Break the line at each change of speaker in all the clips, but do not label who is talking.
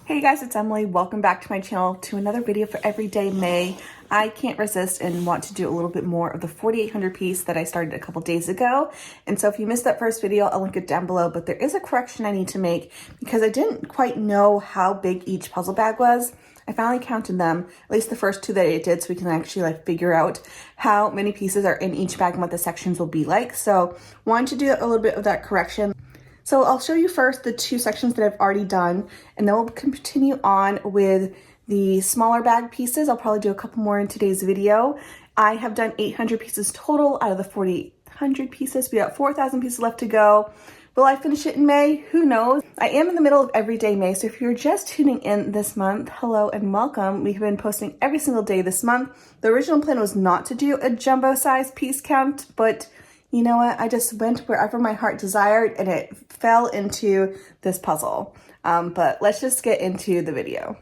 Hey guys, it's Emily. Welcome back to my channel to another video for Everyday May. I can't resist and want to do a little bit more of the 4,800 piece that I started a couple days ago. And so if you missed that first video, I'll link it down below, but there is a correction I need to make because I didn't quite know how big each puzzle bag was. I finally counted them, at least the first two that I did, so we can actually figure out how many pieces are in each bag and what the sections will be like. So wanted to do a little bit of that correction. So I'll show you first the two sections that I've already done, and then we'll continue on with the smaller bag pieces. I'll probably do a couple more in today's video. I have done 800 pieces total out of the 4,800 pieces. We got 4,000 pieces left to go. Will I finish it in May? Who knows? I am in the middle of Everyday May, so if you're just tuning in this month, hello and welcome. We've been posting every single day this month. The original plan was not to do a jumbo size piece count, but you know what? I just went wherever my heart desired and it fell into this puzzle. But let's just get into the video.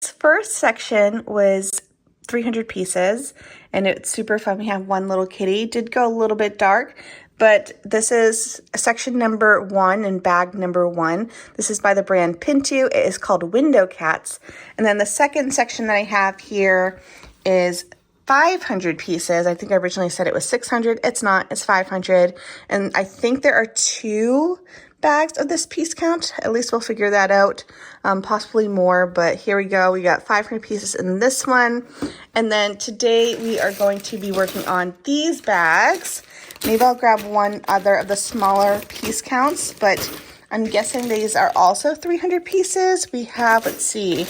This first section was 300 pieces and it's super fun. We have one little kitty. Did go a little bit dark, but this is section number 1 and bag number 1. This is by the brand Pintoo. It is called Window Cats. And then the second section that I have here is 500 pieces. I think I originally said it was 600. It's not, it's 500. And I think there are 2 bags of this piece count. At least we'll figure that out, possibly more, but here we go. We got 500 pieces in this one. And then today we are going to be working on these bags. Maybe I'll grab one other of the smaller piece counts, but I'm guessing these are also 300 pieces. We have, let's see,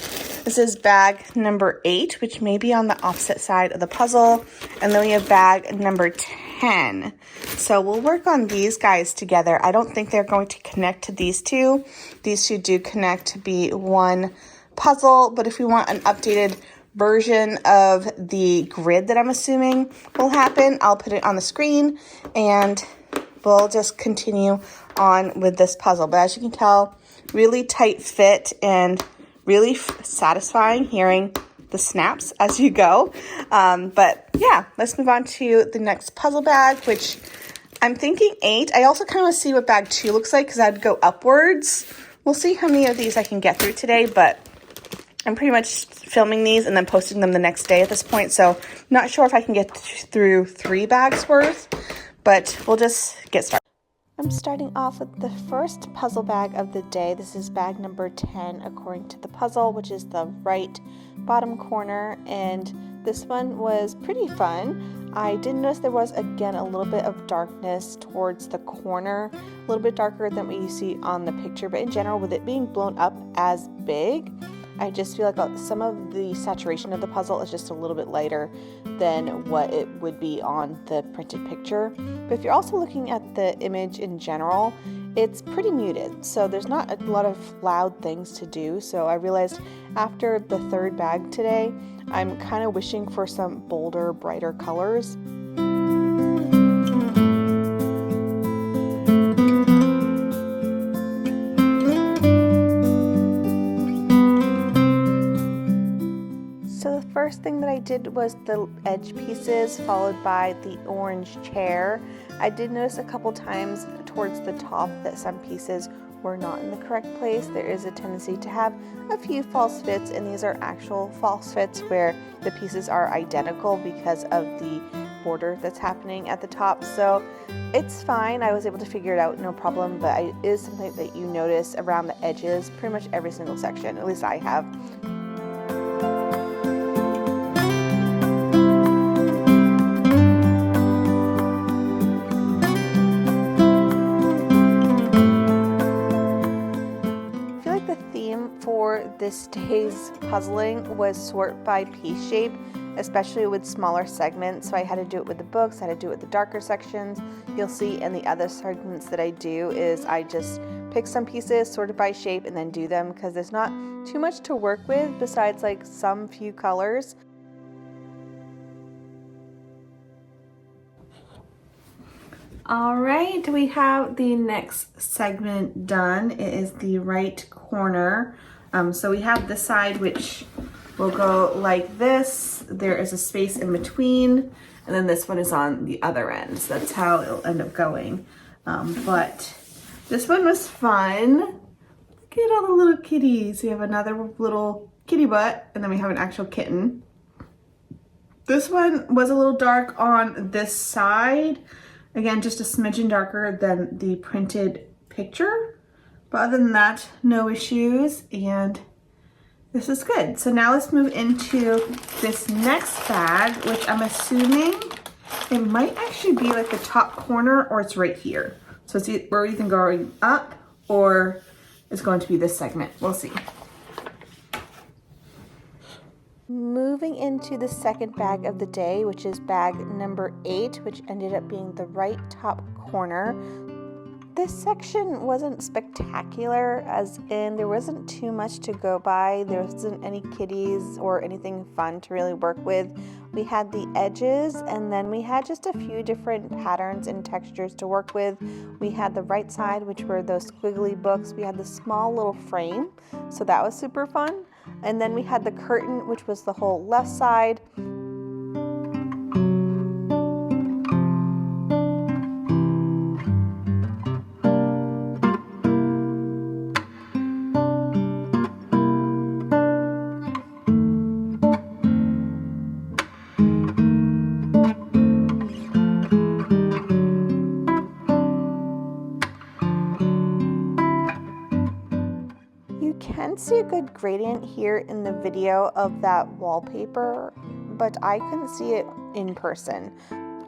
this is bag number 8, which may be on the opposite side of the puzzle. And then we have bag number 10. So we'll work on these guys together. I don't think they're going to connect to these two. These two do connect to be one puzzle, but if we want an updated version of the grid that I'm assuming will happen, I'll put it on the screen and we'll just continue on with this puzzle. But as you can tell, really tight fit and really satisfying hearing the snaps as you go. But yeah, let's move on to the next puzzle bag, which I'm thinking 8. I also kind of want to see what bag 2 looks like because I'd go upwards. We'll see how many of these I can get through today, but I'm pretty much filming these and then posting them the next day at this point. So not sure if I can get through 3 bags worth, but we'll just get started. I'm starting off with the first puzzle bag of the day. This is bag number 10 according to the puzzle, which is the right bottom corner, and this one was pretty fun. I did notice there was again a little bit of darkness towards the corner, a little bit darker than what you see on the picture, but in general, with it being blown up as big, I just feel like some of the saturation of the puzzle is just a little bit lighter than what it would be on the printed picture. But if you're also looking at the image in general, it's pretty muted. So there's not a lot of loud things to do. So I realized after the third bag today, I'm kind of wishing for some bolder, brighter colors. First thing that I did was the edge pieces followed by the orange chair. I did notice a couple times towards the top that some pieces were not in the correct place. There is a tendency to have a few false fits, and these are actual false fits where the pieces are identical because of the border that's happening at the top. So it's fine. I was able to figure it out, no problem, but it is something that you notice around the edges pretty much every single section, at least I have. For this day's puzzling was sort by piece shape, especially with smaller segments. So I had to do it with the books, I had to do it with the darker sections. You'll see in the other segments that I do is I just pick some pieces sorted by shape and then do them because there's not too much to work with besides like some few colors. All right, we have the next segment done. It is the right corner. So we have the side which will go like this. There is a space in between, and then this one is on the other end. So that's how it'll end up going. But This one was fun. Look at all the little kitties. We have another little kitty butt, and then we have an actual kitten. This one was a little dark on this side. Again, just a smidgen darker than the printed picture. But other than that, no issues, and this is good. So now let's move into this next bag, which I'm assuming it might actually be like the top corner, or it's right here. So it's we're either going up or it's going to be this segment. We'll see. Moving into the second bag of the day, which is bag number 8, which ended up being the right top corner. This section wasn't spectacular, as in there wasn't too much to go by. There wasn't any kitties or anything fun to really work with. We had the edges, and then we had just a few different patterns and textures to work with. We had the right side, which were those squiggly books. We had the small little frame, so that was super fun. And then we had the curtain, which was the whole left side. You can see a good gradient here in the video of that wallpaper, but I couldn't see it in person.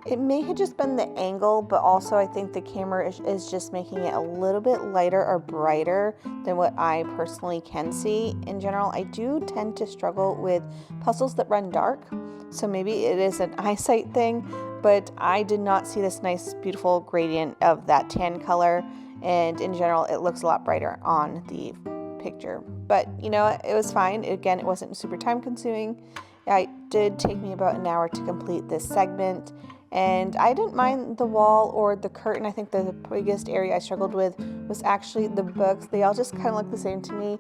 It may have just been the angle, but also I think the camera is just making it a little bit lighter or brighter than what I personally can see. In general, I do tend to struggle with puzzles that run dark, so maybe it is an eyesight thing, but I did not see this nice, beautiful gradient of that tan color, and in general, it looks a lot brighter on the picture. But you know, it was fine. Again, it wasn't super time consuming. It did take me about an hour to complete this segment, and I didn't mind the wall or the curtain. I think the biggest area I struggled with was actually the books. They all just kind of look the same to me.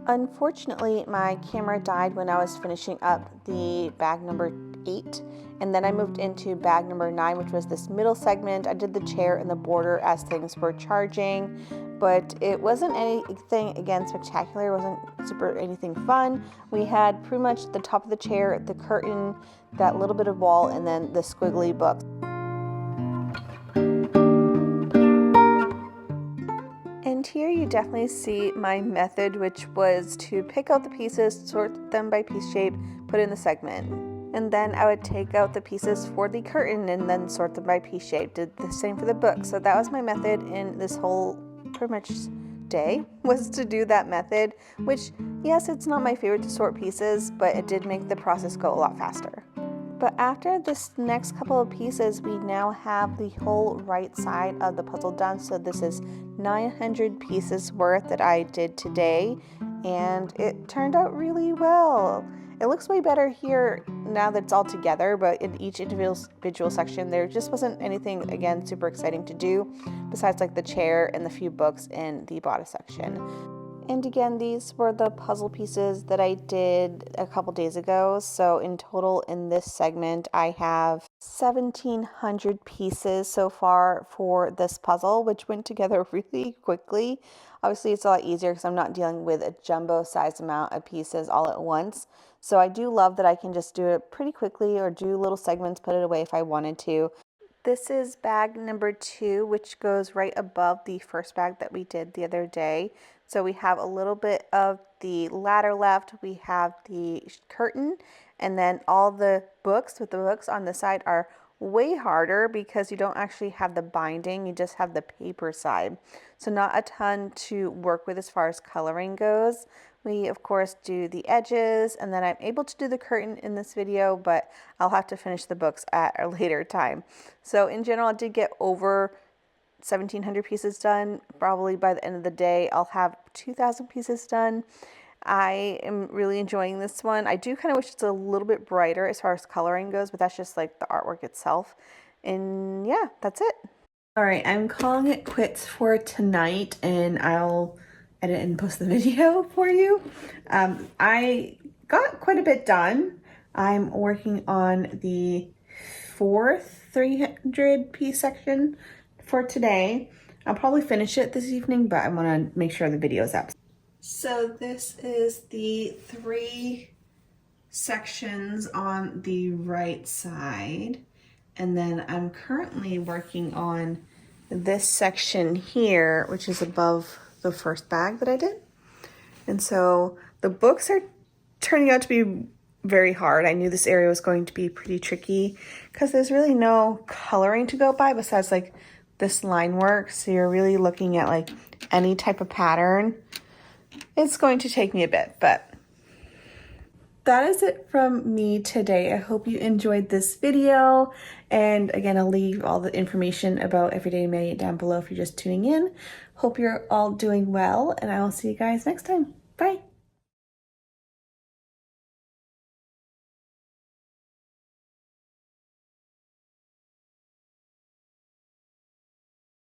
Unfortunately, my camera died when I was finishing up the bag number 8, and then I moved into bag number 9, which was this middle segment. I did the chair and the border as things were charging, but it wasn't anything, again, spectacular. It wasn't super anything fun. We had pretty much the top of the chair, the curtain, that little bit of wall, and then the squiggly books. And here you definitely see my method, which was to pick out the pieces, sort them by piece shape, put in the segment. And then I would take out the pieces for the curtain and then sort them by piece shape. Did the same for the book. So that was my method in this whole pretty much day, was to do that method, which, yes, it's not my favorite to sort pieces, but it did make the process go a lot faster. But after this next couple of pieces, we now have the whole right side of the puzzle done. So this is 900 pieces worth that I did today, and it turned out really well. It looks way better here now that it's all together, but in each individual section, there just wasn't anything, again, super exciting to do, besides like the chair and the few books in the bottom section. And again, these were the puzzle pieces that I did a couple days ago. So in total in this segment, I have 1,700 pieces so far for this puzzle, which went together really quickly. Obviously, it's a lot easier because I'm not dealing with a jumbo size amount of pieces all at once. So I do love that I can just do it pretty quickly, or do little segments, put it away if I wanted to. This is bag number 2, which goes right above the first bag that we did the other day. So we have a little bit of the ladder left, we have the curtain, and then all the books with the books on the side are way harder because you don't actually have the binding, you just have the paper side. So not a ton to work with as far as coloring goes. We, of course, do the edges, and then I'm able to do the curtain in this video, but I'll have to finish the books at a later time. So in general, I did get over 1,700 pieces done. Probably by the end of the day, I'll have 2,000 pieces done. I am really enjoying this one. I do kind of wish it's a little bit brighter as far as coloring goes, but that's just like the artwork itself. And yeah, that's it. All right, I'm calling it quits for tonight, and I'll edit and post the video for you. I got quite a bit done. I'm working on the 4th 300 piece section for today. I'll probably finish it this evening, but I want to make sure the video is up. So this is the 3 sections on the right side. And then I'm currently working on this section here, which is above the first bag that I did. And so the books are turning out to be very hard. I knew this area was going to be pretty tricky because there's really no coloring to go by besides like this line work. So you're really looking at like any type of pattern. It's going to take me a bit, but that is it from me today. I hope you enjoyed this video. And again, I'll leave all the information about Everyday May down below if you're just tuning in. Hope you're all doing well, and I will see you guys next time. Bye.